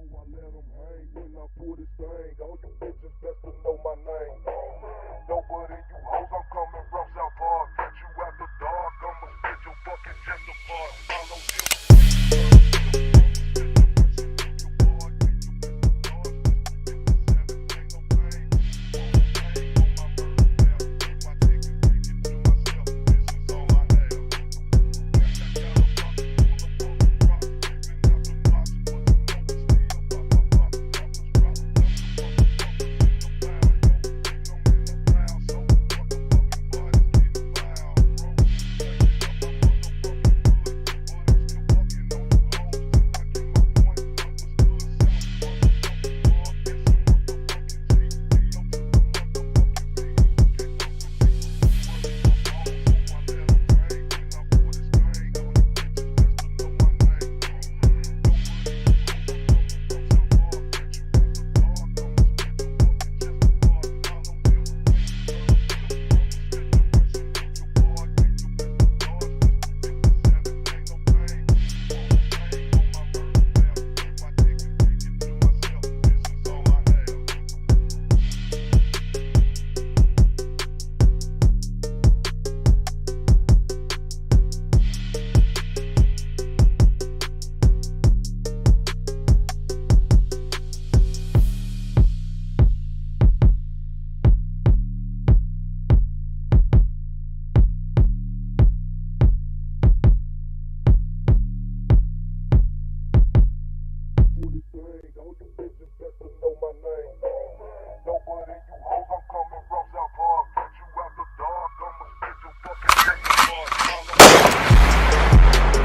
I let 'em hang when I pull this thing. All you bitches best to know my name. No, but in you hoes, I'm coming from South Park. Catch you after dark, I'ma split your fucking chest apart. Follow you.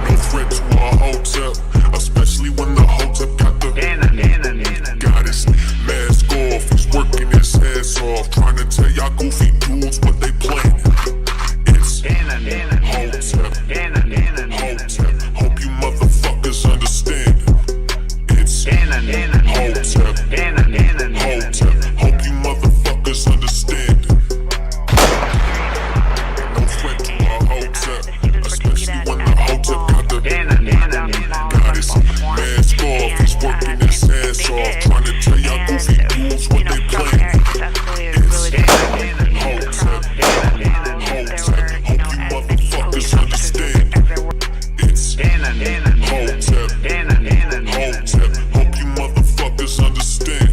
No threat to a Hotep, especially when the Hotep got the goddess mask off. He's working his ass off, trying to tell y'all goofy dudes what they planning. It's Hotep, Hotep. Hope you motherfuckers understand. It's Hotep, Hotep. Hope you motherfuckers understand. No threat to a Hotep, especially when the Hotep got the goddess mask off. He's working his ass off, trying to tell y'all goofy dudes what they planning. It's Hotep, Hotep. Hope you motherfuckers understand. It's Hotep, Hotep. Hope you motherfuckers understand.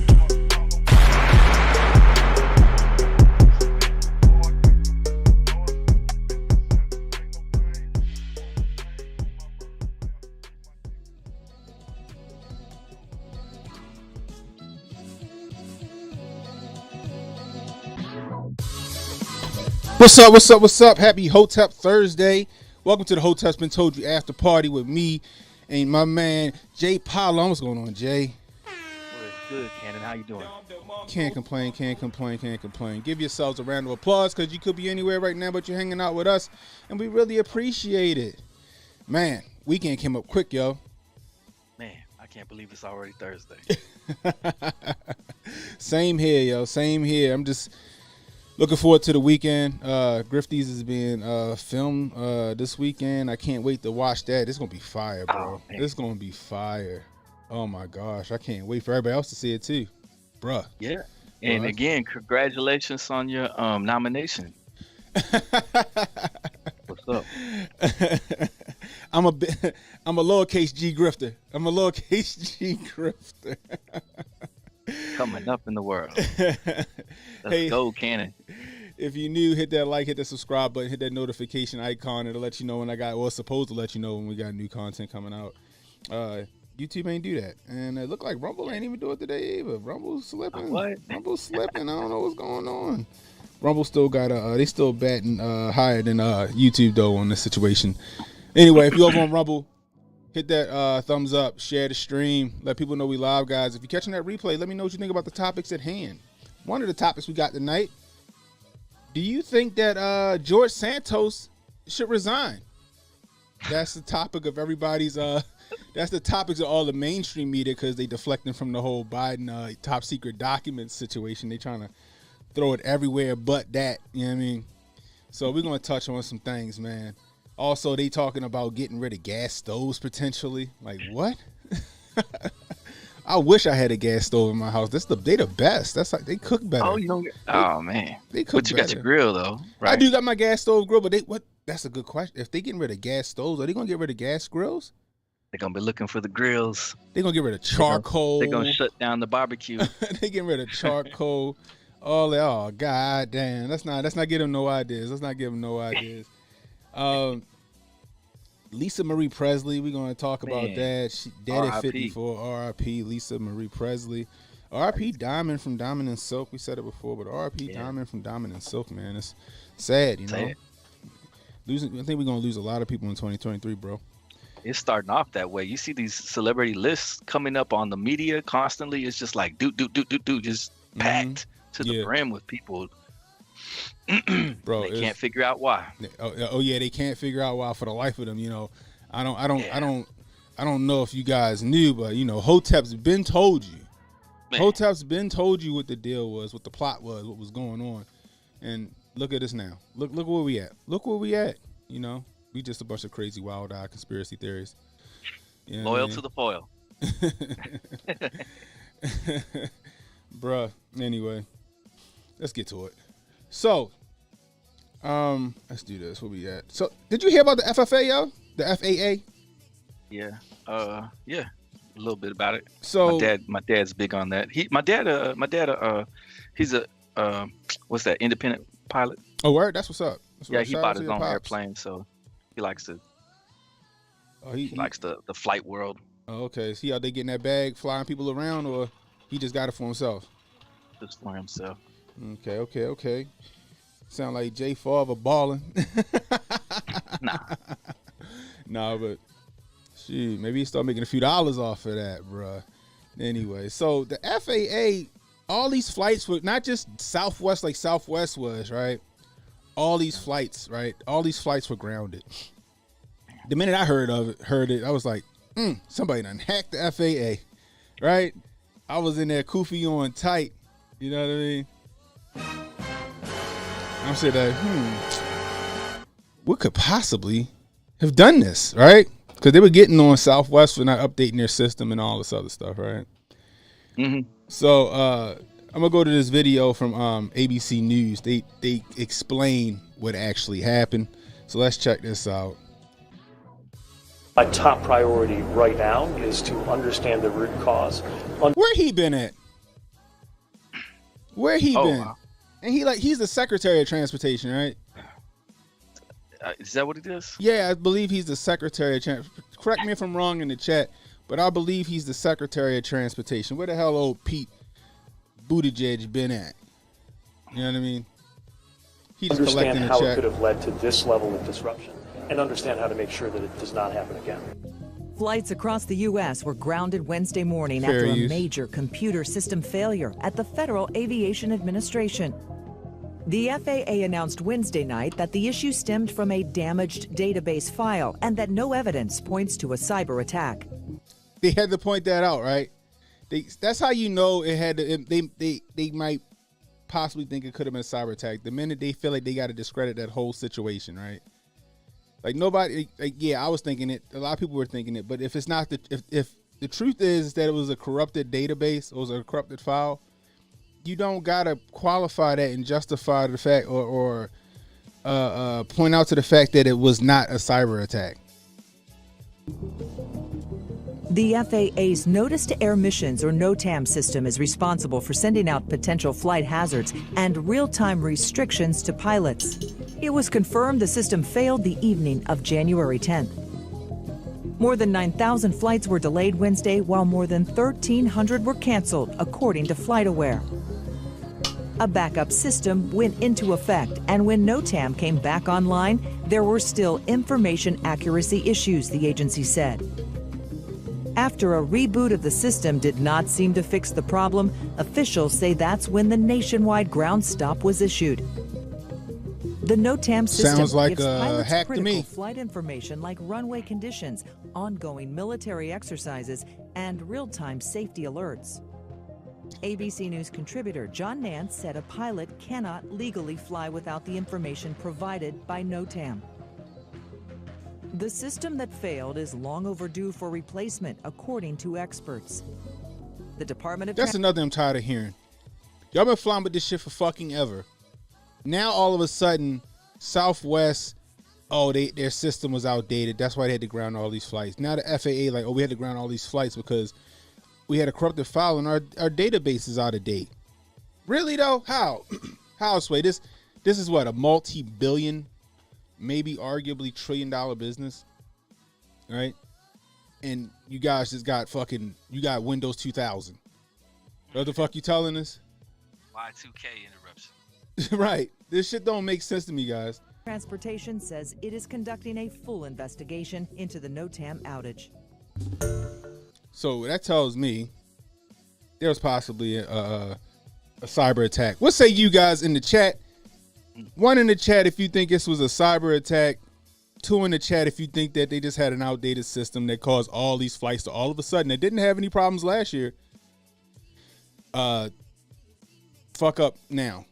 What's up, what's up, what's up? Happy Hotep Thursday. Welcome to the Hotep's Been Told You After Party with me and my man, Jay Paolo. What's going on, Jay? Well, good, Cannon. How you doing? Can't complain, can't complain, can't complain. Give yourselves a round of applause because you could be anywhere right now, but you're hanging out with us, and we really appreciate it. Man, weekend came up quick, yo. Man, I can't believe it's already Thursday. Same here, yo. Same here. I'm just looking forward to the weekend. Grifties is being filmed this weekend. I can't wait to watch that. It's gonna be fire, bro. Oh, man. It's gonna be fire. Oh my gosh, I can't wait for everybody else to see it too, bruh. Yeah. And Well, again, congratulations on your nomination. What's up? I'm a lowercase G grifter. I'm a lowercase G grifter. Coming up in the world. Let's Hey, go, Cannon. if you new, hit that like, hit that subscribe button, hit that notification icon. It'll let you know when it's supposed to let you know when we got new content coming out. YouTube ain't do that. And it looked like Rumble ain't even do it today either. Rumble's slipping. What? Rumble's slipping. I don't know what's going on. Rumble still got they still batting higher than YouTube though on this situation. Anyway, if you over on Rumble, hit that thumbs up, share the stream, let people know we live, guys. If you're catching that replay, let me know what you think about the topics at hand. One of the topics we got tonight: do you think that George Santos should resign? That's the topic of everybody's. That's the topics of all the mainstream media because they deflecting from the whole Biden top secret documents situation. They trying to throw it everywhere but that. You know what I mean? So we're gonna touch on some things, man. Also, they talking about getting rid of gas stoves potentially. Like what? I wish I had a gas stove in my house. They the best. That's like they cook better. Oh, you don't get. Oh man. They cook But you got better. your grill though, right? I do got my gas stove grill, but that's a good question. If they getting rid of gas stoves, are they gonna get rid of gas grills? They're gonna be looking for the grills. They gonna get rid of charcoal. They're gonna shut down the barbecue. They getting rid of charcoal. All that. Oh god damn. Let's not give them no ideas. Lisa Marie Presley, we're gonna talk about that. She dead at 54. R.I.P. Lisa Marie Presley. R.I.P. Diamond from Diamond and Silk. We said it before, but R.I.P. Diamond from Diamond and Silk, man. It's sad, you know. I think we're gonna lose a lot of people in 2023, bro. It's starting off that way. You see these celebrity lists coming up on the media constantly. It's just like just packed to the brim with people. Bro, they can't figure out why. Oh yeah, they can't figure out why for the life of them. You know, I don't know if you guys knew, but you know, Hotep's been told you. Man. Hotep's been told you what the deal was, what the plot was, what was going on, and look at us now. Look where we at. Look where we at. You know, we just a bunch of crazy, wild-eyed conspiracy theories. You know loyal to the foil. Bruh. Anyway, let's get to it. So, let's do this. Where we at? So, did you hear about the FFA, yo? The FAA? Yeah. Yeah. A little bit about it. So my dad's big on that. My dad, he's a what's that? Independent pilot. Oh, word? That's what's up. He bought his own airplane, so he likes to. Oh, he likes the flight world. Oh, okay. Is he out there getting that bag, flying people around, or he just got it for himself? Just for himself. Okay. Sound like Jay Favre balling. Nah, but shoot, maybe he start making a few dollars off of that, bruh. Anyway, so the FAA, all these flights were not just Southwest like Southwest was, right? All these flights, right? All these flights were grounded. The minute I heard it, I was like, somebody done hacked the FAA, right? I was in there kufi on tight. You know what I mean? I'm saying that, what could possibly have done this, right? Because they were getting on Southwest for not updating their system and all this other stuff, right? Mm-hmm. So I'm gonna go to this video from ABC News. They explain what actually happened. So let's check this out. My top priority right now is to understand the root cause. Where he been at? Where he been? Wow. And he's the Secretary of Transportation, right? Is that what it is? Yeah, I believe he's the Secretary of Transportation. Correct me if I'm wrong in the chat, but I believe he's the Secretary of Transportation. Where the hell old Pete Buttigieg been at? You know what I mean? He's understand collecting the how check. it could have led to this level of disruption and understand how to make sure that it does not happen again. Flights across the U.S. were grounded Wednesday morning after a major computer system failure at the Federal Aviation Administration. The FAA announced Wednesday night that the issue stemmed from a damaged database file and that no evidence points to a cyber attack. They had to point that out, right? That's how you know it had to, they might possibly think it could have been a cyber attack. The minute they feel like they got to discredit that whole situation, right? Like nobody, I was thinking it. A lot of people were thinking it. But if it's not if the truth is that it was a corrupted database, it was a corrupted file, you don't gotta qualify that and justify the fact or point out to the fact that it was not a cyber attack. The FAA's Notice to Air Missions, or NOTAM system, is responsible for sending out potential flight hazards and real-time restrictions to pilots. It was confirmed the system failed the evening of January 10th. More than 9,000 flights were delayed Wednesday, while more than 1,300 were canceled, according to FlightAware. A backup system went into effect, and when NOTAM came back online, there were still information accuracy issues, the agency said. After a reboot of the system did not seem to fix the problem, officials say that's when the nationwide ground stop was issued. The NOTAM system sounds like gives a pilots hack to critical me. flight information like runway conditions, ongoing military exercises, and real-time safety alerts. ABC News contributor John Nance said a pilot cannot legally fly without the information provided by NOTAM. The system that failed is long overdue for replacement, according to experts. The Department of That's another I'm tired of hearing. Y'all been flying with this shit for fucking ever. Now all of a sudden, Southwest, their system was outdated. That's why they had to ground all these flights. Now the FAA like, we had to ground all these flights because we had a corrupted file and our database is out of date. Really though? How? How, Sway? This is what, a multi-billion, maybe arguably $1 trillion business, right? And you guys just got you got Windows 2000. What the fuck you telling us? Y2K interruption. Right. This shit don't make sense to me, guys. Transportation says it is conducting a full investigation into the NOTAM outage. So that tells me there was possibly a cyber attack. What say you guys in the chat? 1 in the chat if you think this was a cyber attack. 2 in the chat if you think that they just had an outdated system that caused all these flights to all of a sudden that didn't have any problems last year. Fuck up now.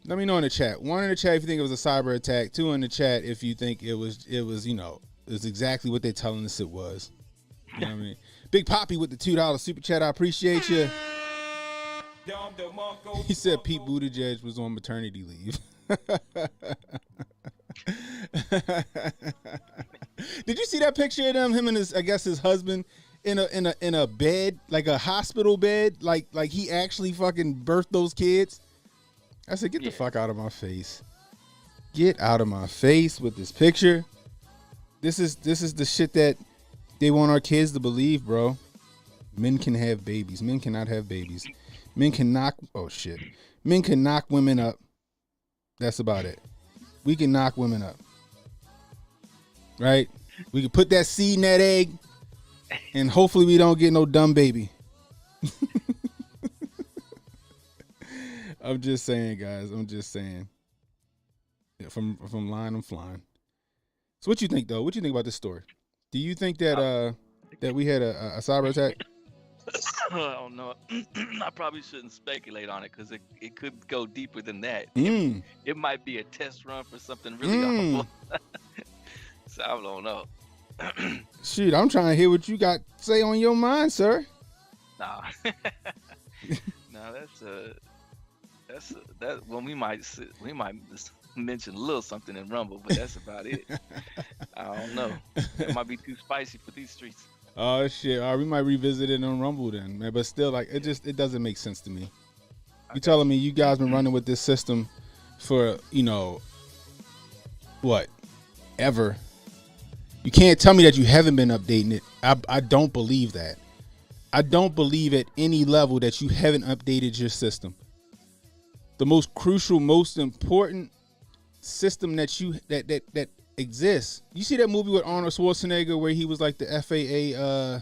Let me know in the chat. 1 in the chat if you think it was a cyber attack. 2 in the chat if you think it was exactly what they're telling us it was. You know what I mean? Big Poppy with the $2 super chat. I appreciate you. He said Pete Buttigieg was on maternity leave. Did you see that picture of him and his husband in a bed, like a hospital bed, like he actually fucking birthed those kids? I said, get the fuck out of my face. Get out of my face with this picture. This is the shit that they want our kids to believe, bro. Men can have babies. Men cannot have babies. Men can knock Men can knock women up. That's about it. We can knock women up. Right? We can put that seed in that egg and hopefully we don't get no dumb baby. I'm just saying, guys. I'm just saying. Yeah, from lying, I'm flying. So what you think, though? What you think about this story? Do you think that that we had a cyber attack? I don't know. I probably shouldn't speculate on it because it could go deeper than that. It might be a test run for something really awful. So I don't know. Shoot, I'm trying to hear what you got to say on your mind, sir. Nah. No, that's when we might mention a little something in Rumble, but that's about it. I don't know. It might be too spicy for these streets. Oh shit! All right, we might revisit it on Rumble then, man. But still, like, it doesn't make sense to me. You telling me you guys been running with this system for what ever? You can't tell me that you haven't been updating it. I don't believe that. I don't believe at any level that you haven't updated your system. The most crucial, most important system that exists. You see that movie with Arnold Schwarzenegger where he was like the FAA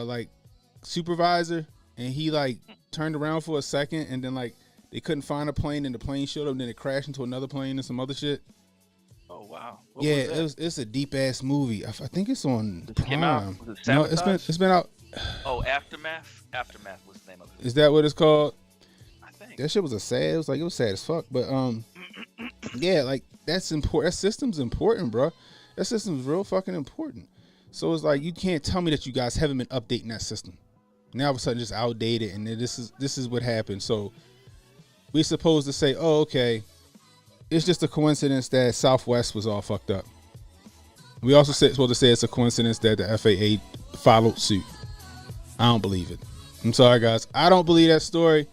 like supervisor and he like turned around for a second and then like they couldn't find a plane and the plane showed up and then it crashed into another plane and some other shit. Oh wow! It's a deep ass movie. I think it's on Prime. No, it's been out. Oh, Aftermath. Aftermath was the name of it. Is that what it's called? I think that shit was it was sad as fuck. But yeah, like that's important. That system's important, bro. That system's real fucking important. So it's like you can't tell me that you guys haven't been updating that system. Now all of a sudden just outdated, and this is what happened. So we're supposed to say, oh, okay. It's just a coincidence that Southwest was all fucked up. We also supposed to say it's a coincidence that the FAA followed suit. I don't believe it. I'm sorry, guys. I don't believe that story.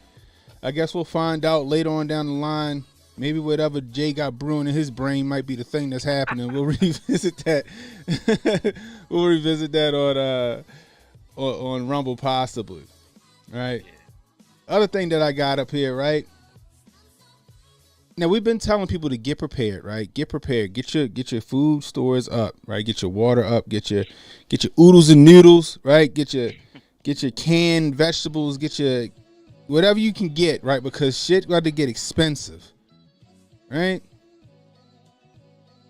I guess we'll find out later on down the line. Maybe whatever Jay got brewing in his brain might be the thing that's happening. We'll revisit that. We'll revisit that on Rumble possibly. Right. Other thing that I got up here, right? Now we've been telling people to get prepared, right? Get prepared. Get your food stores up, right? Get your water up. Get your oodles and noodles, right? Get your canned vegetables. Get your whatever you can get, right? Because shit got to get expensive, right?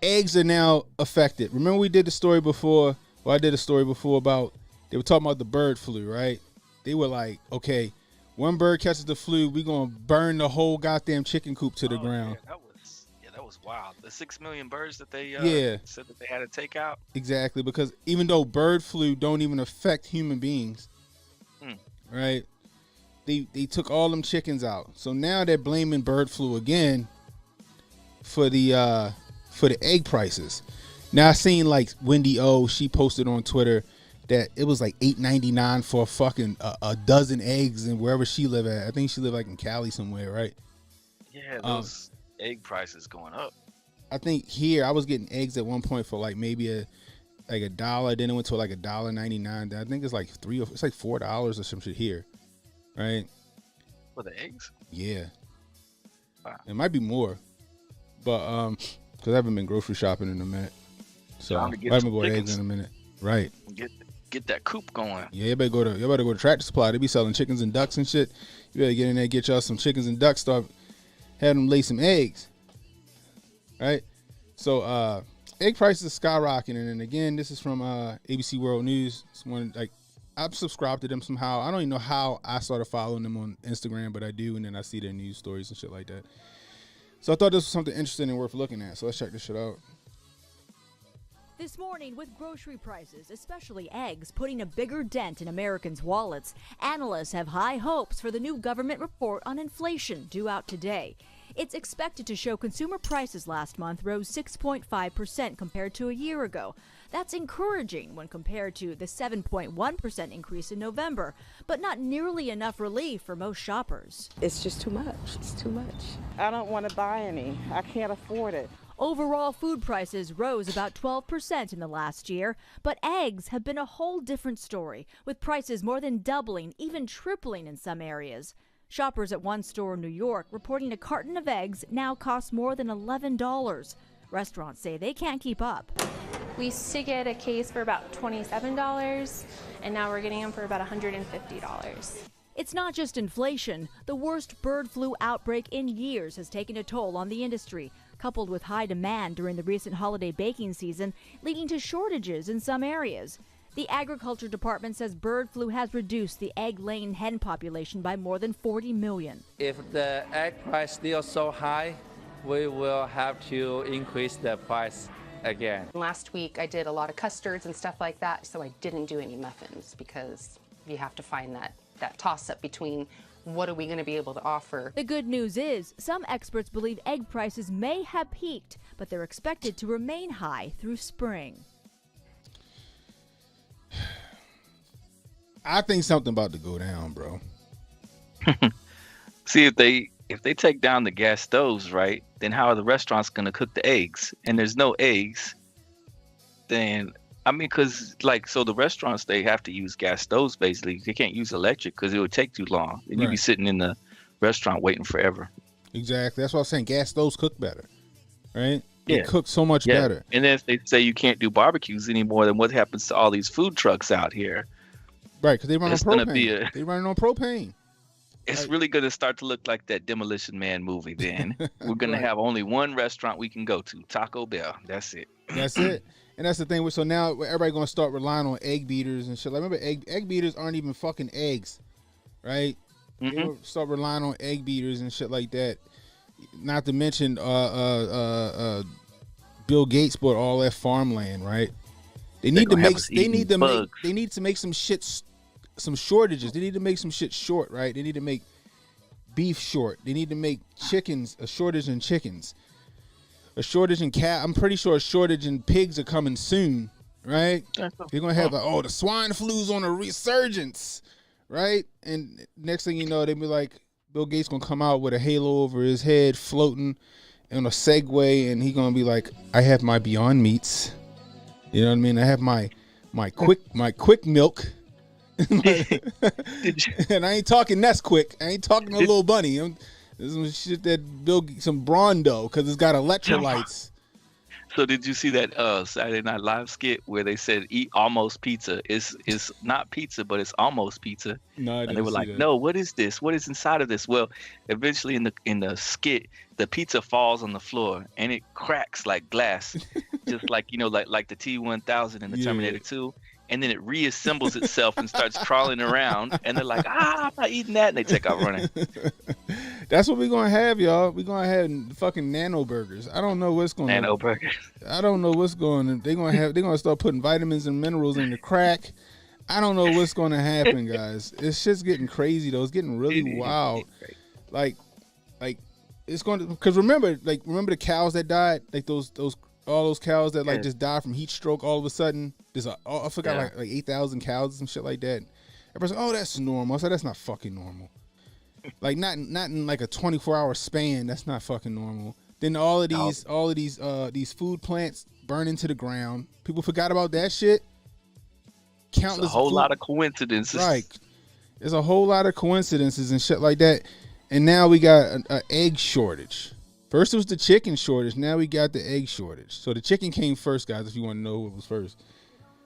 Eggs are now affected. Remember we did the story before. Well, I did a story before about they were talking about the bird flu, right? They were like, okay. One bird catches the flu, we gonna burn the whole goddamn chicken coop to the ground. Yeah, that was wild. The 6 million birds that they said that they had to take out. Exactly, because even though bird flu don't even affect human beings, right? They took all them chickens out. So now they're blaming bird flu again for the egg prices. Now I seen like Wendy O, she posted on Twitter that it was like $8.99 for a fucking a dozen eggs, and wherever she live at. I think she live like in Cali somewhere, right? Yeah, those egg prices going up. I think here I was getting eggs at one point for like maybe a dollar. Then it went to like $1.99. I think it's like it's like $4 or some shit here, right? For the eggs? Yeah. Wow. It might be more, but because I haven't been grocery shopping in a minute, so I haven't bought eggs in a minute. Right. Get that coop going. Yeah, you better go to Tractor Supply. They be selling chickens and ducks and shit. You better get in there, get y'all some chickens and ducks. Start having them lay some eggs. Right. So egg prices are skyrocketing, and again, this is from ABC World News. It's one like I've subscribed to them somehow. I don't even know how I started following them on Instagram, but I do, and then I see their news stories and shit like that. So I thought this was something interesting and worth looking at. So let's check this shit out. This morning, with grocery prices, especially eggs, putting a bigger dent in Americans' wallets, analysts have high hopes for the new government report on inflation due out today. It's expected to show consumer prices last month rose 6.5% compared to a year ago. That's encouraging when compared to the 7.1% increase in November, but not nearly enough relief for most shoppers. It's just too much. It's too much. I don't want to buy any. I can't afford it. Overall, food prices rose about 12% in the last year, but eggs have been a whole different story, with prices more than doubling, even tripling in some areas. Shoppers at one store in New York reporting a carton of eggs now costs more than $11. Restaurants say they can't keep up. We used to get a case for about $27, and now we're getting them for about $150. It's not just inflation. The worst bird flu outbreak in years has taken a toll on the industry, coupled with high demand during the recent holiday baking season, leading to shortages in some areas. The Agriculture Department says bird flu has reduced the egg-laying hen population by more than 40 million. If the egg price still so high, we will have to increase the price again. Last week I did a lot of custards and stuff like that, so I didn't do any muffins because you have to find that toss-up between what are we going to be able to offer. The good news is some experts believe egg prices may have peaked, but they're expected to remain high through spring. I think something about to go down, bro. See, if they take down the gas stoves, right, then how are the restaurants going to cook the eggs? And there's no eggs, then, I mean, because, like, so the restaurants, they have to use gas stoves, basically. They can't use electric because it would take too long. And you'd be sitting in the restaurant waiting forever. Exactly. That's why I'm saying gas stoves cook better, right? They cook so much better. And then if they say you can't do barbecues anymore, then what happens to all these food trucks out here? Right, because they run on propane. They run on propane. It's really going to start to look like that Demolition Man movie then. We're going to have only one restaurant we can go to, Taco Bell. That's it. That's it. And that's the thing. So now everybody going to start relying on egg beaters and shit. Like, remember, egg beaters aren't even fucking eggs, right? Mm-hmm. They will start relying on egg beaters and shit like that. Not to mention Bill Gates bought all that farmland, right? They need to make some shit, some shortages. They need to make some shit short, right? They need to make beef short. They need to make chickens, a shortage in chickens. A shortage in cat. I'm pretty sure a shortage in pigs are coming soon, right? They're gonna have like, the swine flu's on a resurgence, right? And next thing you know, they be like, Bill Gates gonna come out with a halo over his head, floating on a Segway, and he gonna be like, I have my Beyond Meats. You know what I mean? I have my quick milk. And I ain't talking Nesquik. I ain't talking a little bunny. This is some shit that build some Brondo because it's got electrolytes. So did you see that Saturday Night Live skit where they said eat almost pizza? It's not pizza, but it's almost pizza. No, I didn't. And they were like, no, what is this? What is inside of this? Well, eventually in the skit, the pizza falls on the floor and it cracks like glass, just like like the T-1000 in the Terminator 2. And then it reassembles itself and starts crawling around. And they're like, I'm not eating that. And they take out running. That's what we're going to have, y'all. We're going to have fucking nano burgers. I don't know what's going on. Nano burgers. I don't know what's going on. They're going to start putting vitamins and minerals in the crack. I don't know what's going to happen, guys. It's just getting crazy though. It's getting really wild. Like it's going to, because remember the cows that died, like all those cows that like just died from heat stroke all of a sudden. I forgot like 8,000 cows and some shit like that. Everybody's like, oh, that's normal. I said, that's not fucking normal. Like not in like a 24-hour span. That's not fucking normal. Then all of these food plants burn into the ground. People forgot about that shit. Countless. It's a whole lot of coincidences. Right. There's a whole lot of coincidences and shit like that. And now we got an egg shortage. First it was the chicken shortage. Now we got the egg shortage. So the chicken came first, guys, if you want to know what was first.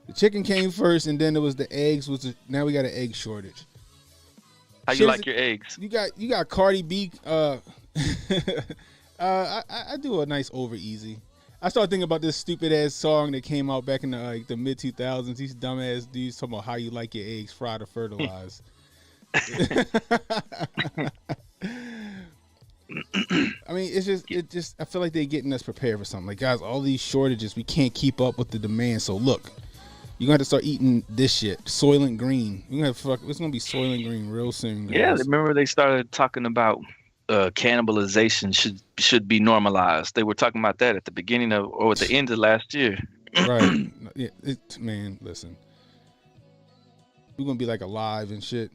The chicken came first, and then it was the eggs. Now we got an egg shortage. How you like your eggs? You got Cardi B. I do a nice over easy. I started thinking about this stupid ass song that came out back in the mid 2000s. These dumbass dudes talking about how you like your eggs fried or fertilized. I mean, it just I feel like they're getting us prepared for something. Like, guys, all these shortages, we can't keep up with the demand. So look, you're gonna have to start eating this shit, Soylent Green. It's gonna be Soylent Green real soon, guys. Yeah, remember they started talking about cannibalization should be normalized. They were talking about that at the beginning of or at the end of last year. Right. Yeah, man, listen, we're gonna be like alive and shit.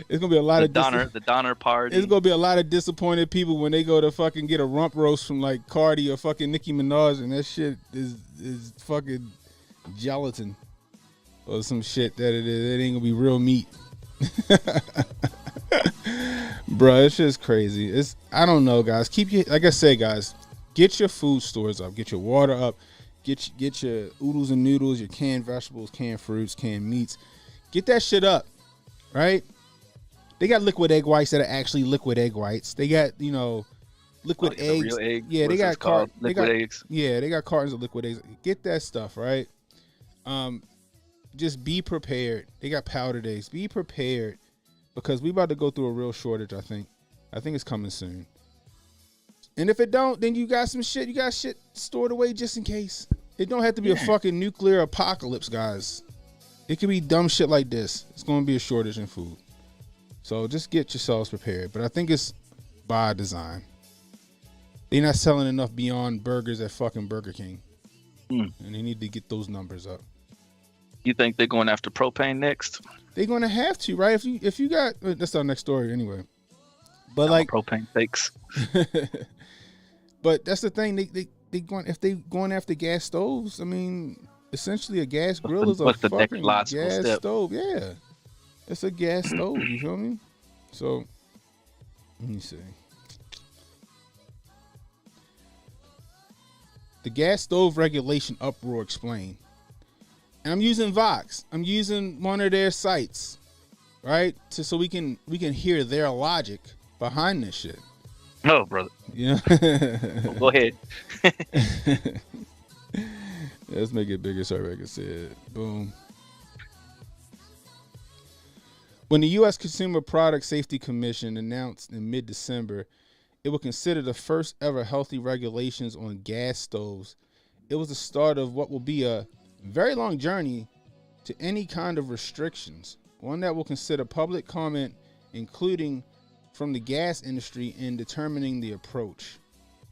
It's gonna be a lot of the Donner Party. It's gonna be a lot of disappointed people when they go to fucking get a rump roast from like Cardi or fucking Nicki Minaj, and that shit is fucking gelatin or some shit that it ain't gonna be real meat. Bruh, it's just crazy. I don't know, guys. Like I said, guys, get your food stores up, get your water up, get your oodles and noodles, your canned vegetables, canned fruits, canned meats. Get that shit up, right? They got liquid egg whites that are actually liquid egg whites. They got, liquid eggs. Real egg? Yeah, they got liquid eggs. Yeah, they got cartons of liquid eggs. Get that stuff, right? Just be prepared. They got powdered eggs. Be prepared because we about to go through a real shortage, I think. I think it's coming soon. And if it don't, then you got some shit. You got shit stored away just in case. It don't have to be a fucking nuclear apocalypse, guys. It could be dumb shit like this. It's going to be a shortage in food. So just get yourselves prepared. But I think it's by design. They're not selling enough Beyond Burgers at fucking Burger King. And they need to get those numbers up. You think they're going after propane next? They're going to have to, right? If you got... That's our next story anyway. But like... propane fakes. But that's the thing. If they going after gas stoves, I mean... Essentially, a gas grill is a fucking gas stove. Yeah, it's a gas stove. You feel me? So, let me see. The gas stove regulation uproar explained. And I'm using Vox. I'm using one of their sites, right? So we can hear their logic behind this shit. Oh, brother. Yeah. Go ahead. Let's make it bigger so I can see it. Boom. When the U.S. Consumer Product Safety Commission announced in mid-December it would consider the first ever healthy regulations on gas stoves, it was the start of what will be a very long journey to any kind of restrictions, one that will consider public comment, including from the gas industry, in determining the approach.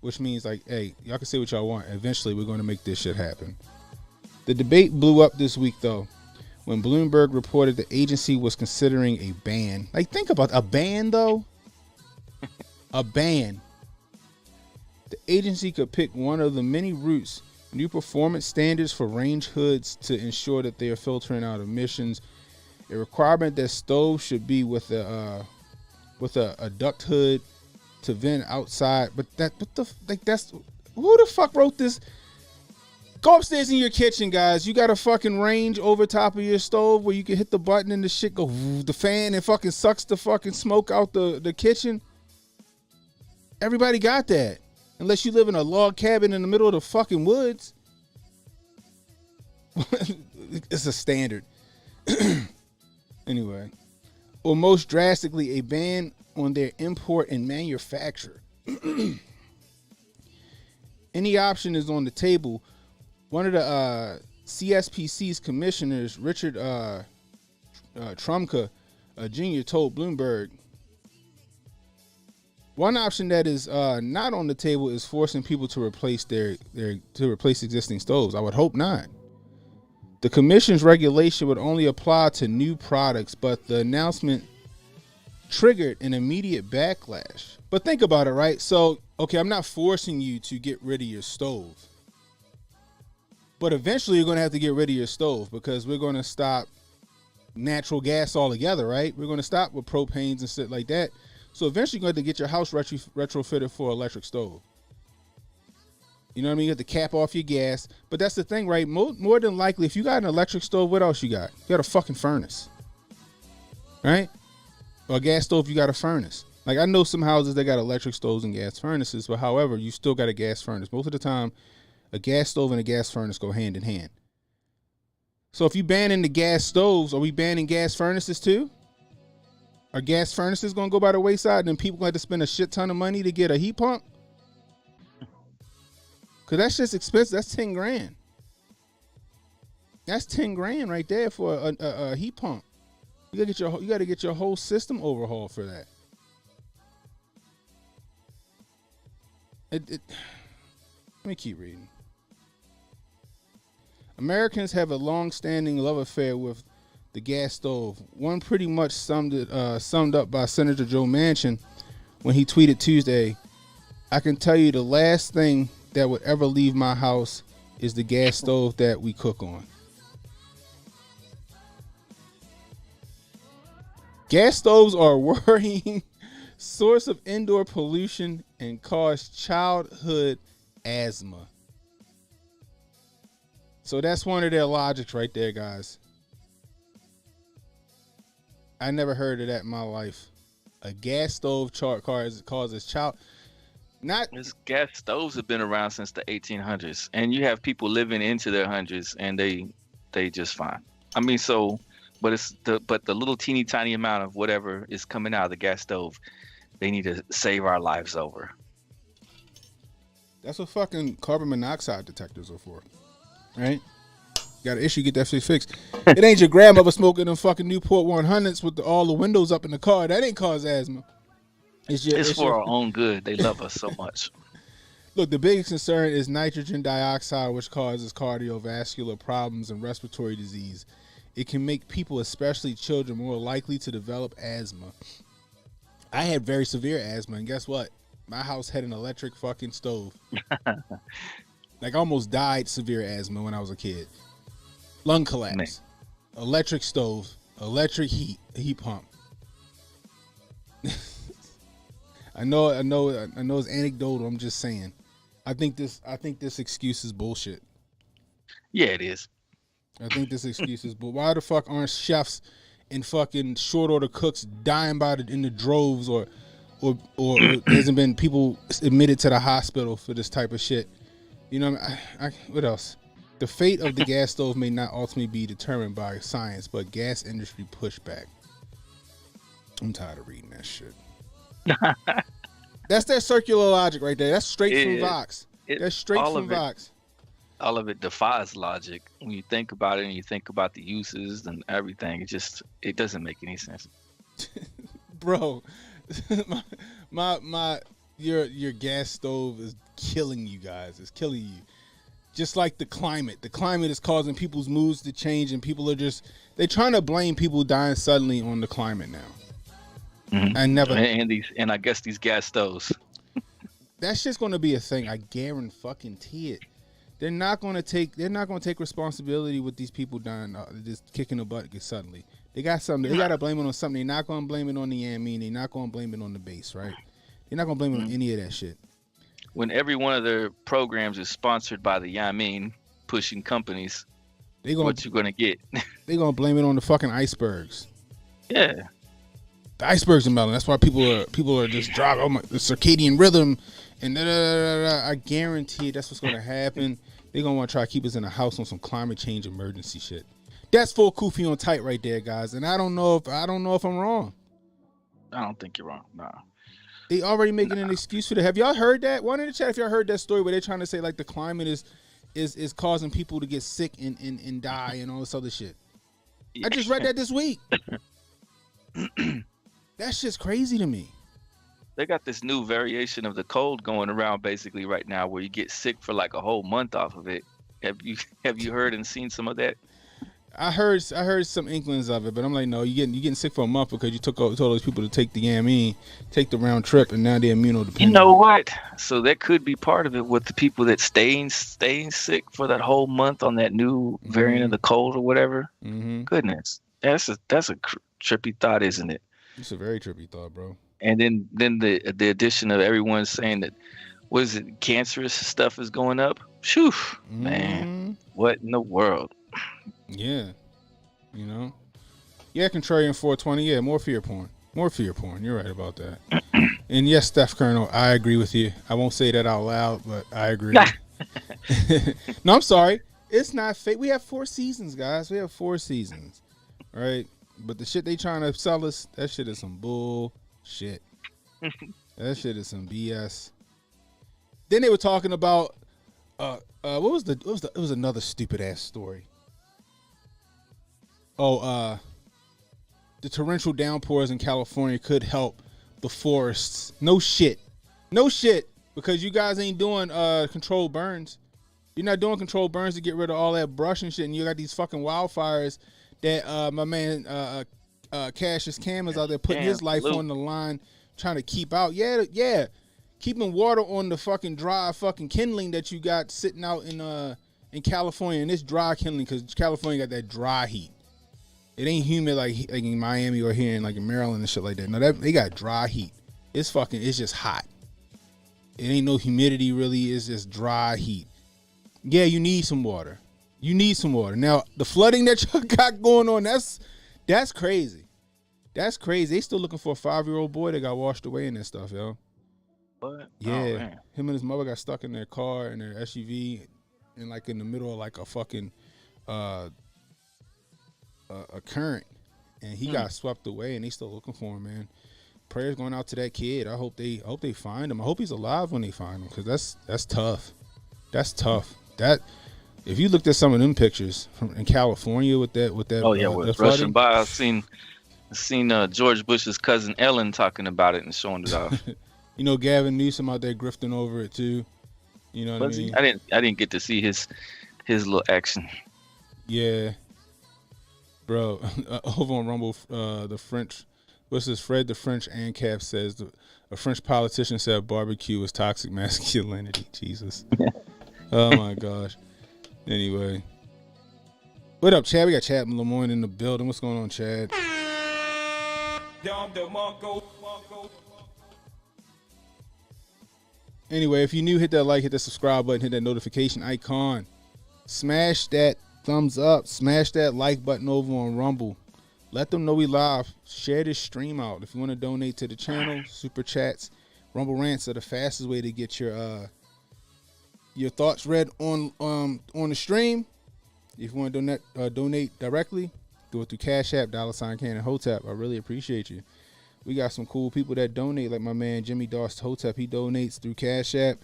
Which means, like, hey, y'all can say what y'all want. Eventually, we're going to make this shit happen. The debate blew up this week, though, when Bloomberg reported the agency was considering a ban. Like, think about a ban, though. A ban. The agency could pick one of the many routes, new performance standards for range hoods to ensure that they are filtering out emissions, a requirement that stoves should be with a duct hood to vent outside. But that's who the fuck wrote this? Go upstairs in your kitchen, guys. You got a fucking range over top of your stove where you can hit the button and the shit go the fan and fucking sucks the fucking smoke out the kitchen. Everybody got that, unless you live in a log cabin in the middle of the fucking woods. It's a standard. Anyway, or most drastically, a ban on their import and manufacture. Any option is on the table, One of the CSPC's commissioners, Richard Trumka Jr., told Bloomberg, one option that is not on the table is forcing people to replace replace existing stoves. I would hope not. The commission's regulation would only apply to new products, but the announcement triggered an immediate backlash. But think about it, right? So, okay, I'm not forcing you to get rid of your stove. But eventually you're going to have to get rid of your stove because we're going to stop natural gas altogether, right? We're going to stop with propanes and shit like that. So eventually you're going to have to get your house retrofitted for an electric stove. You know what I mean? You have to cap off your gas. But that's the thing, right? More than likely, if you got an electric stove, what else you got? You got a fucking furnace. Right? Or a gas stove, you got a furnace. Like, I know some houses that got electric stoves and gas furnaces, but however, you still got a gas furnace. Most of the time, a gas stove and a gas furnace go hand in hand. So if you banning the gas stoves, are we banning gas furnaces too? Are gas furnaces going to go by the wayside and then people going to have to spend a shit ton of money to get a heat pump? Because that's just expensive. That's 10 grand. That's 10 grand right there for a heat pump. You got to get your whole system overhauled for that. Let me keep reading. Americans have a long-standing love affair with the gas stove. One pretty much summed up by Senator Joe Manchin when he tweeted Tuesday, "I can tell you the last thing that would ever leave my house is the gas stove that we cook on." Gas stoves are a worrying source of indoor pollution and cause childhood asthma. So that's one of their logics right there, guys. I never heard of that in my life. A gas stove causes child. This gas stoves have been around since the 1800s, and you have people living into their hundreds, and they just fine. I mean, but the little teeny tiny amount of whatever is coming out of the gas stove, they need to save our lives over. That's what fucking carbon monoxide detectors are for, right? Got an issue, get that shit fixed. It ain't your grandmother smoking them fucking Newport 100s with all the windows up in the car. That ain't cause asthma. It's for our own good. They love us so much. Look, the biggest concern is nitrogen dioxide, which causes cardiovascular problems and respiratory disease. It can make people, especially children, more likely to develop asthma. I had very severe asthma, and guess what? My house had an electric fucking stove. Like, I almost died severe asthma when I was a kid. Lung collapse. Man. Electric stove. Electric heat pump. I know it's anecdotal. I'm just saying. I think this excuse is bullshit. Yeah, it is. I think this excuse is bull. Why the fuck aren't chefs and fucking short order cooks dying in the droves, or hasn't been people admitted to the hospital for this type of shit? You know what I mean? What else? The fate of the gas stove may not ultimately be determined by science, but gas industry pushback. I'm tired of reading that shit. That's that circular logic right there. That's straight from Vox. That's straight from Vox. All of it defies logic when you think about it and you think about the uses and everything. It doesn't make any sense. Bro, your gas stove is killing you guys. It's killing you. Just like the climate. The climate is causing people's moods to change, and people are they're trying to blame people dying suddenly on the climate now. Mm-hmm. And I guess these gas stoves. That's just going to be a thing. I guarantee it. They're not going to take responsibility with these people dying, just kicking the butt suddenly. They got something. They got to blame it on something. They're not going to blame it on the Yamin. They're not going to blame it on the base, right? They're not going to blame it on any of that shit. When every one of their programs is sponsored by the Yamin pushing companies, what you going to get? They're going to blame it on the fucking icebergs. Yeah. The icebergs are melting. That's why people are just driving. The circadian rhythm, and I guarantee that's what's going to happen. They're going to want to try to keep us in a house on some climate change emergency shit. That's full Kufi on tight right there, guys. And I don't know if I'm wrong. I don't think you're wrong. Nah. They already making an excuse for that. Have y'all heard that? One in the chat if y'all heard that story where they're trying to say like the climate is causing people to get sick and die and all this other shit. I just read that this week. That's just crazy to me. They got this new variation of the cold going around basically right now where you get sick for like a whole month off of it. Have you heard and seen some of that? I heard some inklings of it, but I'm like, no, you're getting sick for a month because you told those people to take the round trip, and now they're immunodependent. You know what? So that could be part of it with the people that staying sick for that whole month on that new variant of the cold or whatever. Mm-hmm. Goodness, that's a trippy thought, isn't it? It's a very trippy thought, bro. And then the addition of everyone saying that, what is it, cancerous stuff is going up. Phew, man, what in the world? Yeah, you know. Yeah, Contrarian 420. Yeah, more fear porn. You're right about that. And yes, Steph Colonel, I agree with you. I won't say that out loud, but I agree. No, I'm sorry. It's not fake. We have 4 seasons, guys. We have 4 seasons, right? But the shit they trying to sell us, that shit is some bullshit. That shit is some BS. Then they were talking about it was another stupid ass story. The torrential downpours in California could help the forests. No shit, because you guys ain't doing controlled burns. You're not doing controlled burns to get rid of all that brush and shit, and you got these fucking wildfires that my man Cassius Cam is out there putting his life on the line trying to keep out. Yeah. Keeping water on the fucking dry fucking kindling that you got sitting out in California, and it's dry kindling because California got that dry heat. It ain't humid like in Miami or here in like in Maryland and shit like that. No, they got dry heat. It's just hot. It ain't no humidity really. It's just dry heat. Yeah, you need some water. Now the flooding that y'all got going on, that's crazy. That's crazy. They still looking for a 5-year-old boy that got washed away in that stuff, yo. What? Yeah, oh, him and his mother got stuck in their car in their SUV, in like in the middle of like a fucking a current, and he got swept away, and they still looking for him, man. Prayers going out to that kid. I hope they find him. I hope he's alive when they find him, because that's tough. That's tough. That if you looked at some of them pictures in California with that with rushing by, I've seen George Bush's cousin Ellen talking about it and showing it off. You know, Gavin Newsom out there grifting over it too. You know what I mean? I didn't get to see his little action. Yeah, bro. Over on Rumble, the French, what's this? Fred the French ANCAP says a French politician said barbecue was toxic masculinity. Jesus. Oh my gosh. Anyway, what up, Chad? We got Chad Lemoyne in the building. What's going on, Chad? Anyway, if you're new, hit that like, hit that subscribe button, hit that notification icon. Smash that thumbs up. Smash that like button over on Rumble. Let them know we live. Share this stream out. If you want to donate to the channel, super chats, Rumble rants are the fastest way to get your thoughts read on the stream. If you want to donate directly, do it through Cash App, $Cannon Hotep. I really appreciate you. We got some cool people that donate, like my man Jimmy Dost Hotep. He donates through Cash App.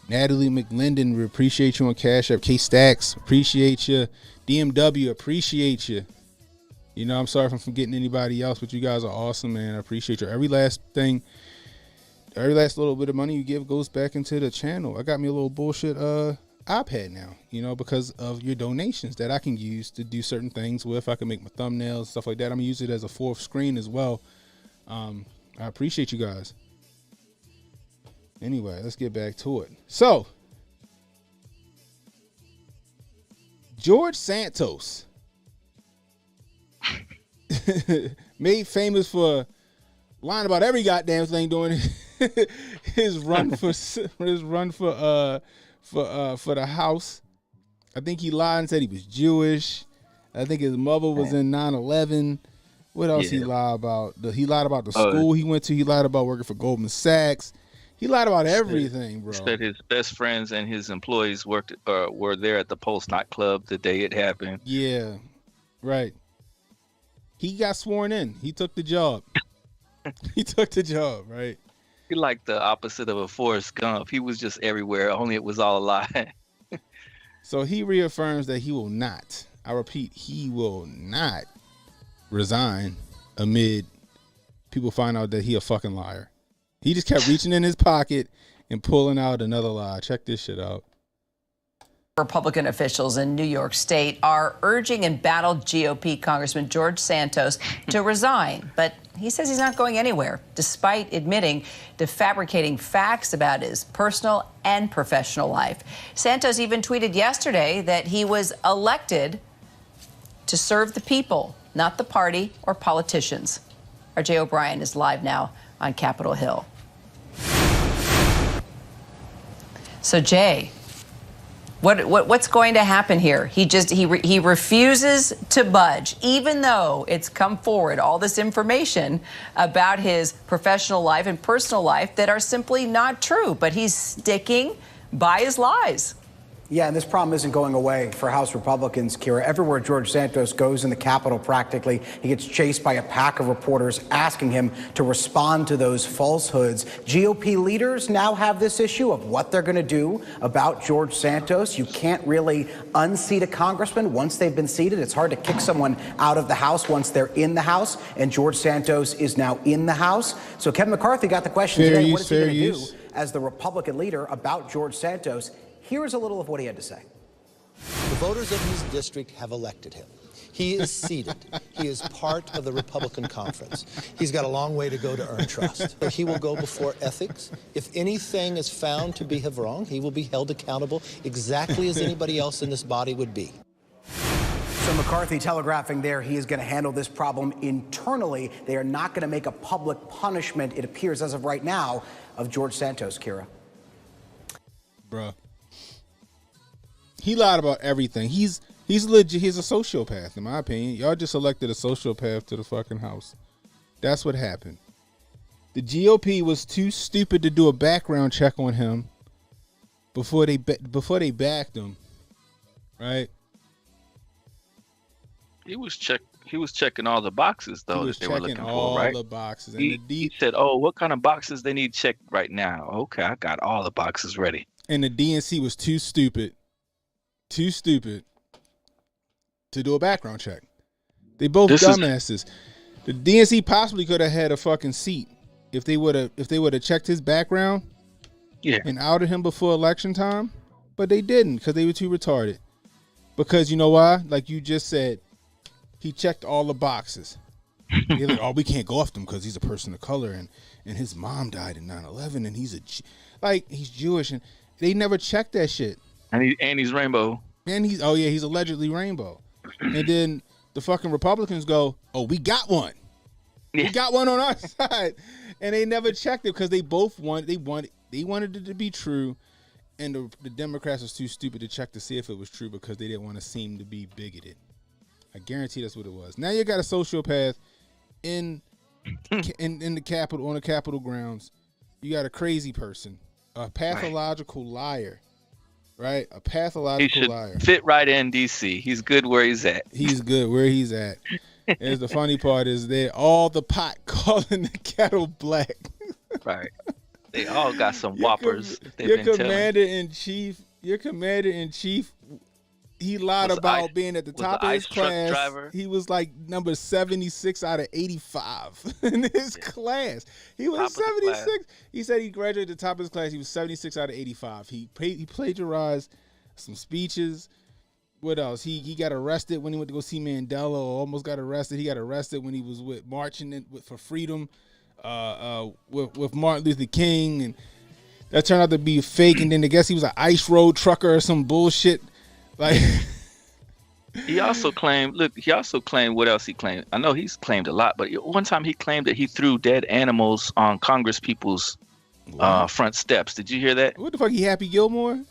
Natalie McLendon, we appreciate you on Cash App. K Stacks, appreciate you. DMW, appreciate you. You know, I'm sorry if I'm forgetting anybody else, but you guys are awesome, man. I appreciate you. Every last little bit of money you give goes back into the channel. I got me a little bullshit iPad now, you know, because of your donations that I can use to do certain things with. I can make my thumbnails, stuff like that. I'm gonna use it as a 4th screen as well. I appreciate you guys. Anyway, let's get back to it. So, George Santos, made famous for lying about every goddamn thing during his run for the House. I think he lied and said he was Jewish. I think his mother was in 9/11. What else he lied about? He lied about the school he went to. He lied about working for Goldman Sachs. He lied about everything, bro. Said his best friends and his employees were there at the Pulse nightclub the day it happened. Yeah, right. He got sworn in. He took the job. Right? He like the opposite of a Forrest Gump. He was just everywhere, only it was all a lie. So he reaffirms that he will not, I repeat, he will not resign amid people find out that he a fucking liar. He just kept reaching in his pocket and pulling out another lie. Check this shit out. Republican officials in New York State are urging embattled GOP Congressman George Santos to resign, but he says he's not going anywhere, despite admitting to fabricating facts about his personal and professional life. Santos even tweeted yesterday that he was elected to serve the people, not the party or politicians. Our Jay O'Brien is live now on Capitol Hill. So, Jay, what's going to happen here? He refuses to budge, even though it's come forward all this information about his professional life and personal life that are simply not true. But he's sticking by his lies. Yeah, and this problem isn't going away for House Republicans, Kira. Everywhere George Santos goes in the Capitol, practically, he gets chased by a pack of reporters asking him to respond to those falsehoods. GOP leaders now have this issue of what they're going to do about George Santos. You can't really unseat a congressman once they've been seated. It's hard to kick someone out of the House once they're in the House, and George Santos is now in the House. So Kevin McCarthy got the question today, what is he going to do as the Republican leader about George Santos? Here's a little of what he had to say. The voters of his district have elected him. He is seated. He is part of the Republican conference. He's got a long way to go to earn trust. He will go before ethics. If anything is found to be wrong, he will be held accountable exactly as anybody else in this body would be. So McCarthy telegraphing there he is going to handle this problem internally. They are not going to make a public punishment, it appears as of right now, of George Santos, Kira. Bruh. He lied about everything. He's legit. He's a sociopath, in my opinion. Y'all just elected a sociopath to the fucking House. That's what happened. The GOP was too stupid to do a background check on him before they backed him, right? He was checking all the boxes though that they were looking for, right? All the boxes. And he said, "Oh, what kind of boxes they need checked right now?" Okay, I got all the boxes ready. And the DNC was too stupid to do a background check. They both dumbasses. The DNC possibly could have had a fucking seat if they would have checked his background, and outed him before election time, but they didn't because they were too retarded. Because you know why? Like you just said, he checked all the boxes. They're like, oh, we can't go after him because he's a person of color and his mom died in 9/11 and he's Jewish, and they never checked that shit. And he's rainbow. And he's allegedly rainbow. And then the fucking Republicans go, oh, we got one. We got one on our side. And they never checked it because they both wanted it to be true. And the Democrats was too stupid to check to see if it was true because they didn't want to seem to be bigoted. I guarantee that's what it was. Now you got a sociopath in the Capitol, on the Capitol grounds. You got a crazy person, a pathological liar. Right? A pathological liar. Fit right in DC. He's good where he's at. He's good where he's at. And the funny part is they're all the pot calling the kettle black. Right. They all got some whoppers. Your commander in chief, he lied about being at the top of his class. He was like number 76 out of 85 in his class. He was 76. He said he graduated at the top of his class. He was 76 out of 85. He plagiarized some speeches. What else? He got arrested when he went to go see Mandela, or almost got arrested. He got arrested when he was marching for freedom with Martin Luther King, and that turned out to be fake. And then I guess he was an ice road trucker or some bullshit. Like he also claimed what else he claimed? I know he's claimed a lot, but one time he claimed that he threw dead animals on Congress people's front steps. Did you hear that? What the fuck? He Happy Gilmore?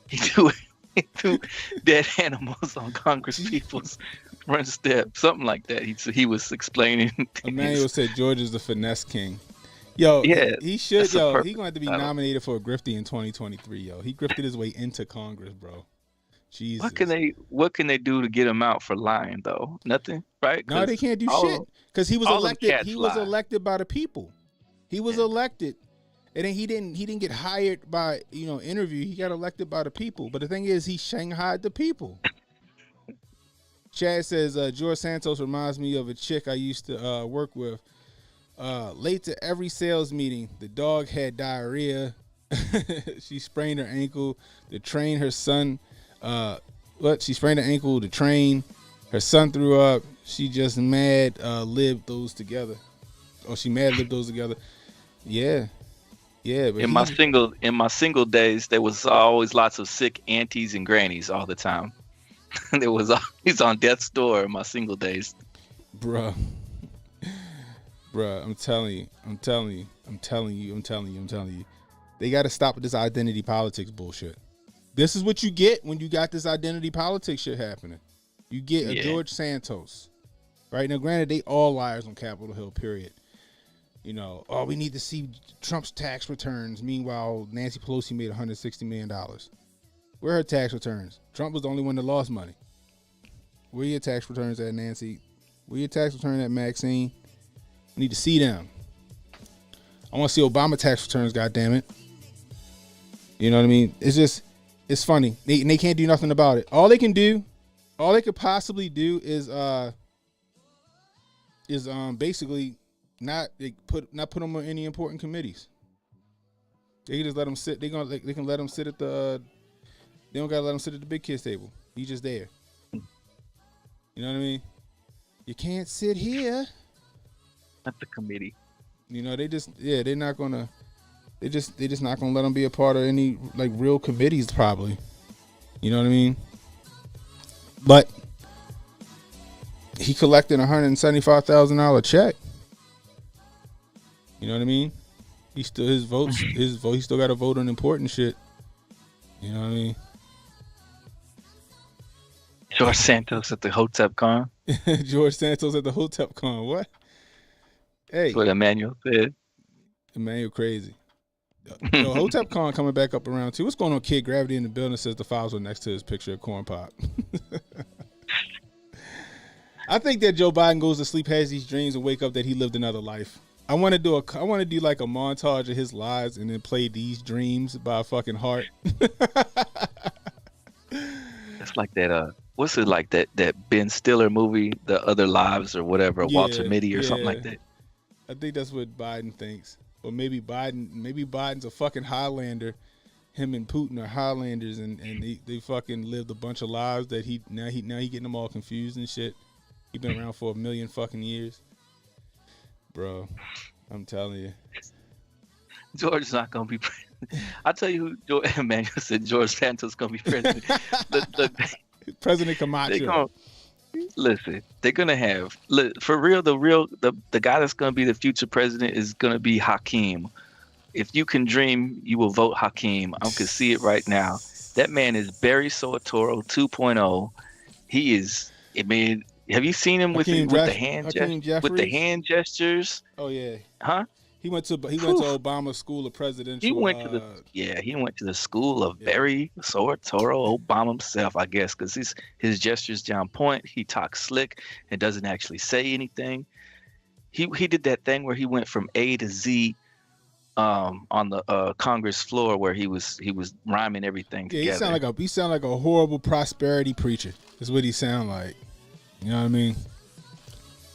He threw dead animals on Congress people's front step. Something like that. He was explaining. Emmanuel said George is the finesse king. Yo, yeah, he should. Yo, he's going to have to be nominated for a grifty in 2023. Yo, he grifted his way into Congress, bro. Jesus. What can they do to get him out for lying though? Nothing, right? No, they can't do shit because he was elected. He was elected by the people. He was elected, And then he didn't get hired by, interview. He got elected by the people. But the thing is, he shanghaied the people. Chad says, George Santos reminds me of a chick I used to work with. Late to every sales meeting, the dog had diarrhea. She sprained her ankle to train her son. She sprained her ankle to train. Her son threw up. She just lived those together. She lived those together. Yeah. Yeah, but in my single days, there was always lots of sick aunties and grannies all the time. There was always on death's door in my single days. Bruh, I'm telling you. They got to stop with this identity politics bullshit. This is what you get when you got this identity politics shit happening. You get a George Santos. Right? Now, granted, they all liars on Capitol Hill, period. We need to see Trump's tax returns. Meanwhile, Nancy Pelosi made $160 million. Where are her tax returns? Trump was the only one that lost money. Where are your tax returns at, Nancy? Where your tax return at, Maxine? I need to see them. I want to see Obama tax returns, goddammit. You know what I mean? It's funny. They can't do nothing about it. All they could possibly do is basically not put them on any important committees. They can just let them sit. They can let them sit at the. They don't gotta let them sit at the big kids table. He's just there. You know what I mean? You can't sit here. At the committee. They're not gonna. They just not gonna let them be a part of any real committees probably. You know what I mean? But he collected $175,000 check. You know what I mean? He still he still got to vote on important shit. You know what I mean? George Santos at the Hotep con. George Santos at the Hotep con. What? Hey. That's what Emmanuel said. Emmanuel crazy. Hotep con coming back up around too. What's going on, Kid Gravity in the building says the files were next to his picture of Corn Pop. I think that Joe Biden goes to sleep, has these dreams, and wake up that he lived another life. I want to do like a montage of his lives and then play These Dreams by fucking Heart. It's like that. What's it like that Ben Stiller movie, The Other Lives or whatever, Walter Mitty or something like that. I think that's what Biden thinks. Or maybe Biden's a fucking Highlander. Him and Putin are Highlanders, and they fucking lived a bunch of lives that he getting them all confused and shit. He been around for 1 million fucking years. Bro, I'm telling you. George's not going to be president. I'll tell you who Emmanuel said George Santos going to be president. President Camacho. They're going to have, for real, the guy that's going to be the future president is going to be Hakeem. If you can dream, you will vote Hakeem. I can see it right now. That man is Barry Soetoro 2.0. He is, have you seen him with the hand gestures? Oh yeah. Huh? He went to Obama's School of Presidential. He went to the school of Barry Soetoro, Obama himself, I guess, because his gestures down point. He talks slick and doesn't actually say anything. He did that thing where he went from A to Z on the Congress floor, where he was rhyming everything together. He sound like a horrible prosperity preacher. Is what he sound like. You know what I mean?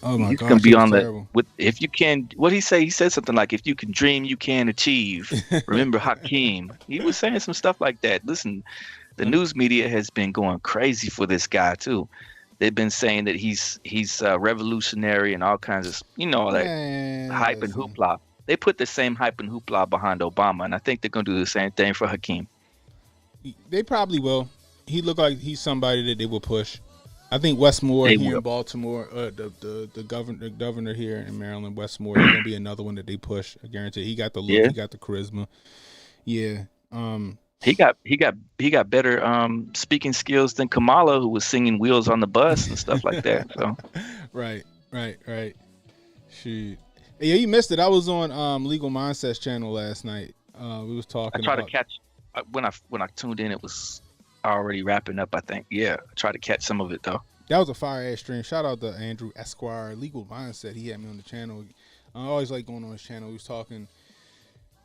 Oh my God! He's gonna be on if you can. What he say? He said something like, "If you can dream, you can achieve." Remember Hakeem? He was saying some stuff like that. Listen, the news media has been going crazy for this guy too. They've been saying that he's revolutionary and all kinds of hype and hoopla. They put the same hype and hoopla behind Obama, and I think they're gonna do the same thing for Hakeem. They probably will. He looked like he's somebody that they will push. I think Westmore here in Baltimore, the governor here in Maryland, Westmore, is gonna be another one that they push. I guarantee. He got the look, he got the charisma. Yeah. He got better speaking skills than Kamala, who was singing "Wheels on the Bus" and stuff like that. So. Right. Shoot. Yeah, you missed it. I was on Legal Mindsets channel last night. We was talking. I tried to catch when I tuned in. It was already wrapping up, I think. Yeah, I tried to catch some of it though. That was a fire ass stream. Shout out to Andrew Esquire, Legal Mindset. He had me on the channel. I always like going on his channel. He was talking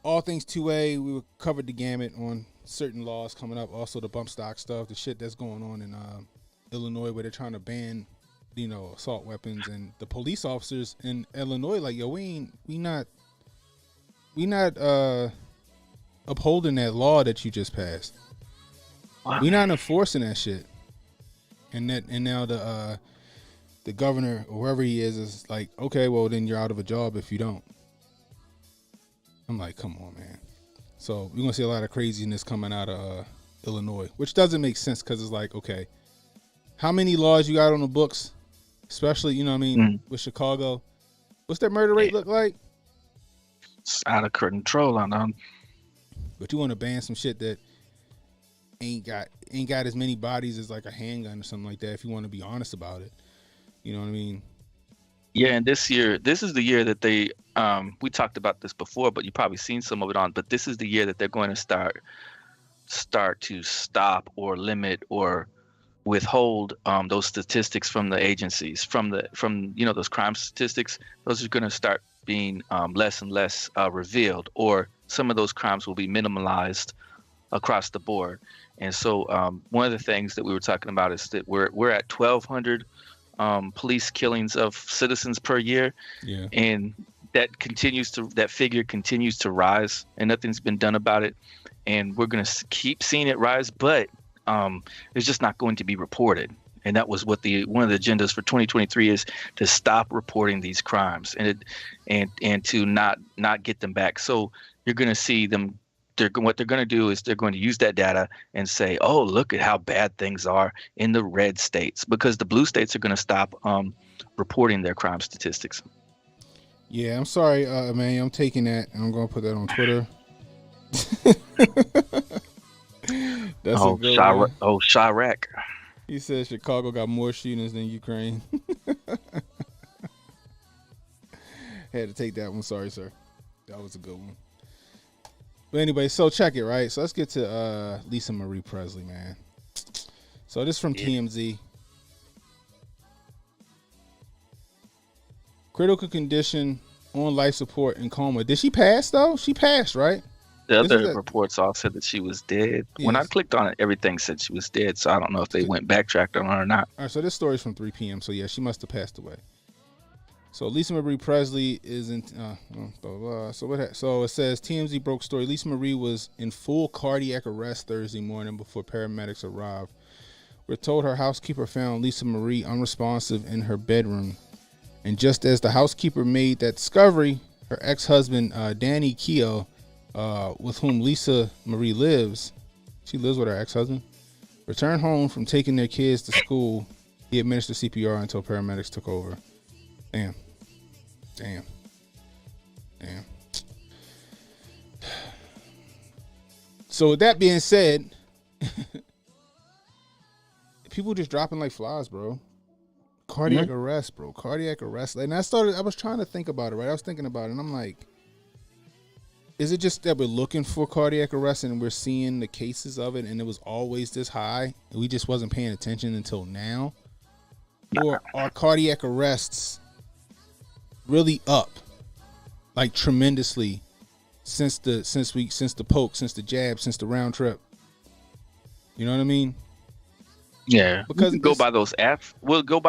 all things 2A, we covered the gamut on certain laws coming up. Also the bump stock stuff, the shit that's going on in Illinois where they're trying to ban, assault weapons, and the police officers in Illinois like, yo, we not upholding that law that you just passed. Wow. We not enforcing that shit. And now the governor or whoever he is like, okay, well then you're out of a job if you don't. I'm like, come on, man. So we're gonna see a lot of craziness coming out of Illinois, which doesn't make sense because it's like, okay, how many laws you got on the books, especially with Chicago? What's that murder rate look like? It's out of control, I know. But you want to ban some shit that ain't got as many bodies as like a handgun or something like that. If you want to be honest about it, you know what I mean? Yeah, and this is the year that they we talked about this before, but you probably seen some of it on. But this is the year that they're going to start to stop or limit or withhold those statistics from the agencies, from those crime statistics. Those are going to start being less and less revealed, or some of those crimes will be minimalized across the board. And so one of the things that we were talking about is that we're at 1,200 police killings of citizens per year. Yeah. And that figure continues to rise, and nothing's been done about it. And we're going to keep seeing it rise, but it's just not going to be reported. And that was what one of the agendas for 2023 is, to stop reporting these crimes and to not get them back. So you're going to see them. What they're going to do is they're going to use that data and say, oh, look at how bad things are in the red states, because the blue states are going to stop reporting their crime statistics. Yeah, I'm sorry, man. I'm taking that and I'm going to put that on Twitter. That's a good one. Oh, Chirac. He said Chicago got more shootings than Ukraine. Had to take that one. Sorry, sir. That was a good one. But anyway, so check it, right? So let's get to Lisa Marie Presley, man. So this is from TMZ. Critical condition, on life support, and coma. Did she pass, though? She passed, right? The other reports all said that she was dead. Yes. When I clicked on it, everything said she was dead. So I don't know if they backtracked on her or not. All right, so this story's from 3 p.m. So, yeah, she must have passed away. So Lisa Marie Presley is in. So it says TMZ broke story. Lisa Marie was in full cardiac arrest Thursday morning before paramedics arrived. We're told her housekeeper found Lisa Marie unresponsive in her bedroom, and just as the housekeeper made that discovery, her ex-husband Danny Keogh, with whom Lisa Marie lives, she lives with her ex-husband, returned home from taking their kids to school. He administered CPR until paramedics took over. Damn. So with that being said, people just dropping like flies, bro. Cardiac arrest, bro. Cardiac arrest. And I was trying to think about it, right? I was thinking about it, and I'm like, is it just that we're looking for cardiac arrest and we're seeing the cases of it and it was always this high and we just wasn't paying attention until now? Or are cardiac arrests really up, like tremendously, since the poke, since the jab, since the round trip? You know what I mean? Yeah, because we'll go by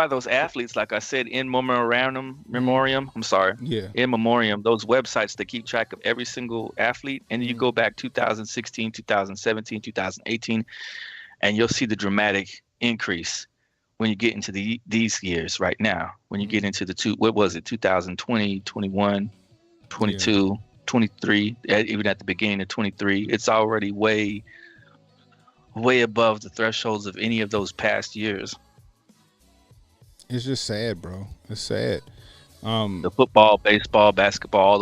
those athletes, like I said, in memoriam. I'm sorry. Yeah. In memoriam, those websites that keep track of every single athlete, and you go back 2016, 2017, 2018, and you'll see the dramatic increase when you get into these years right now. When you get into the 2020, 21, 22, 23, even at the beginning of 23, it's already way above the thresholds of any of those past years. It's just sad, bro. It's sad. The football, baseball, basketball,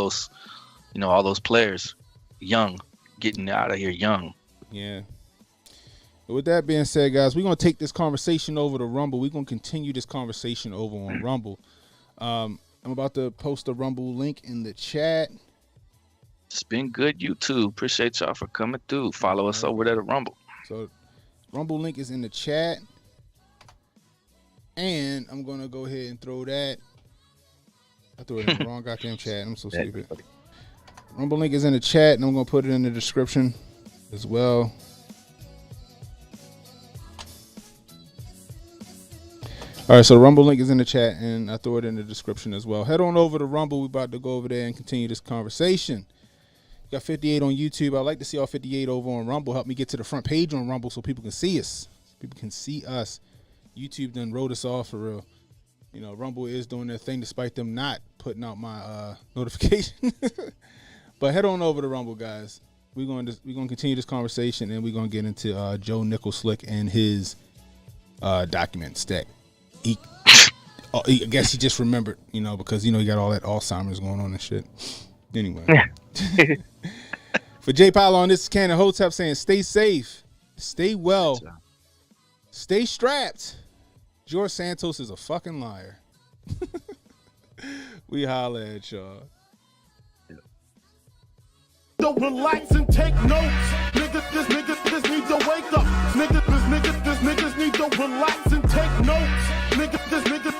all those players, young, getting out of here young. Yeah. With that being said, guys, we're going to take this conversation over to Rumble. We're going to continue this conversation over on Rumble. I'm about to post a Rumble link in the chat. It's been good, YouTube. Appreciate y'all for coming through. Follow us over there at Rumble. So Rumble link is in the chat. And I'm going to go ahead and throw that. I threw it in the wrong goddamn chat. I'm so stupid. Rumble link is in the chat, and I'm going to put it in the description as well. All right, so the Rumble link is in the chat, and I throw it in the description as well. Head on over to Rumble. We're about to go over there and continue this conversation. We got 58 on YouTube. I'd like to see all 58 over on Rumble. Help me get to the front page on Rumble so people can see us. People can see us. YouTube done wrote us off for real. You know, Rumble is doing their thing despite them not putting out my notification. But head on over to Rumble, guys. We're going to continue this conversation, and we're going to get into Joe Nickel-Slick and his documents that I guess he just remembered, you know, because, you know, he got all that Alzheimer's going on and shit. Anyway. For J Pylon, this is Cannon Hotep saying stay safe, stay well, stay strapped. George Santos is a fucking liar. We holla at y'all. Don't relax and take notes. Niggas need to wake up. Niggas need to relax and take notes. Niggas need to